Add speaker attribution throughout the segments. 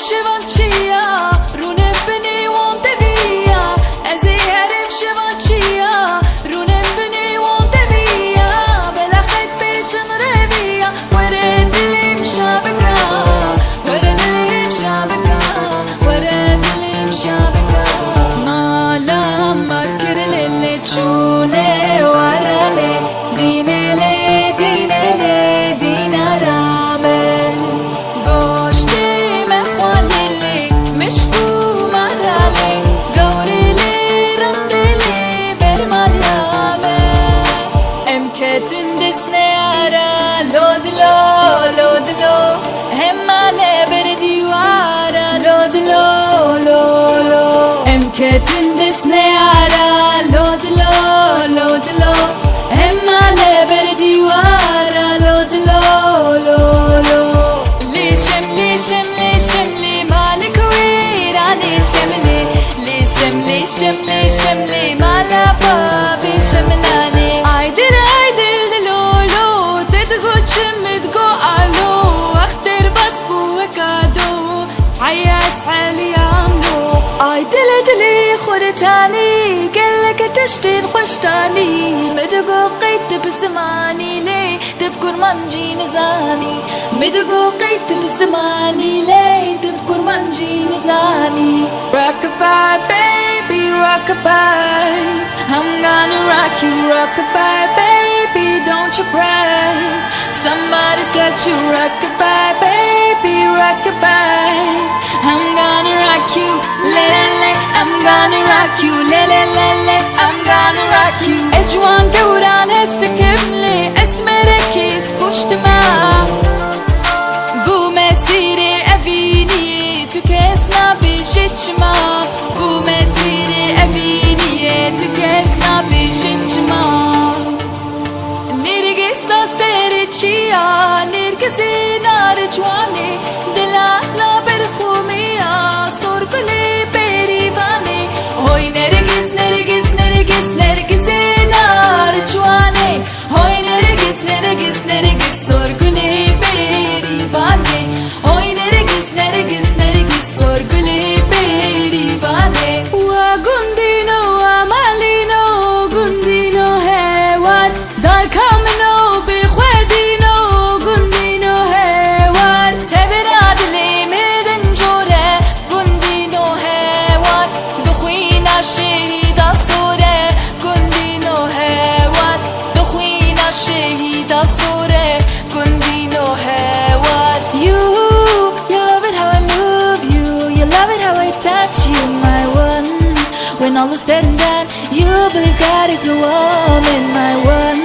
Speaker 1: شوانچیا رونم بنی وان دویا ازی هرم شوانچیا رونم بنی وان دویا بلخت بیشن رویا ورد لیم شابکا ورد لیم شابکا ورد لیم شابکا مالا مرکر لیلی چونه ورله دینله دینله دینارامه لودلو همانه بردیوارا لودلو امکتن دست نیارا لودلو همانه بردیوارا لودلو لیشم مالک ویرانی شملی مالا بابی شملانی aydır دلولو تدگو چمدگو آلو اختر بس بو وکادو عیاس حالی عملو آی دلی خورتانی قلك تشتين خوشتاني مدقو قيت بزماني لي تبكر منجي نزاني مدقو قيت بزماني لي تبكر منجي نزاني Rockabye baby rockabye I'm gonna rock you rockabye baby don't you cry Somebody's got you rockabye baby rockabye I'm gonna rock you le I'm gonna rock you le I'm gonna rock you Ejuan gauran هستكملي اسمرك اسكشتما Bu mesire eviniye tükesna bişitçima Bu mesire eviniye tükesna bişitçima Nirgisa seriçiya nirgisi narçvani Dilala berxumiya sorguli berivani Hoy nergis narçvani Hoy nergis sorguli berivani Hoy nergis sorguli berivani Wa gundino hewan Dal kamino bikhwadino gundino hewan Seberad li midin jore gundino hewan Dukhwina shehida sore gundino hewan Dukhwina shehida sore gundino hewan You love it how I move you You love it how I touch you my one When all is said and done You believe God is a woman my one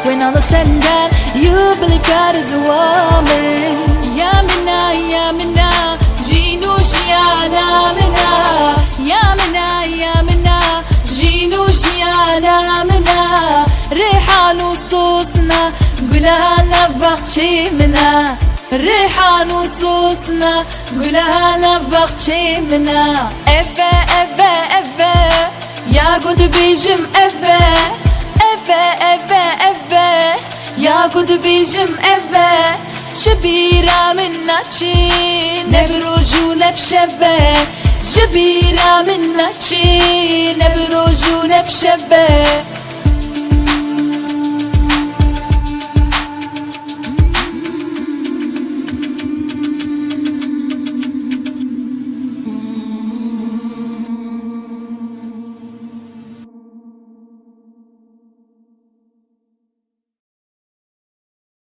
Speaker 1: When all is said and done You believe God is a woman Yamina Jinush yana mina Yamina Jinush yana mina ريحان وصوصنا قولها نبغتشي منا ريحان وصوصنا قولها نبغتشي منا افا يا قد بيجم افا يا قد بيجم افا شبيرة منا تشي نبروجو نبشبه شبيرة منا تشي نبروجو نبشبه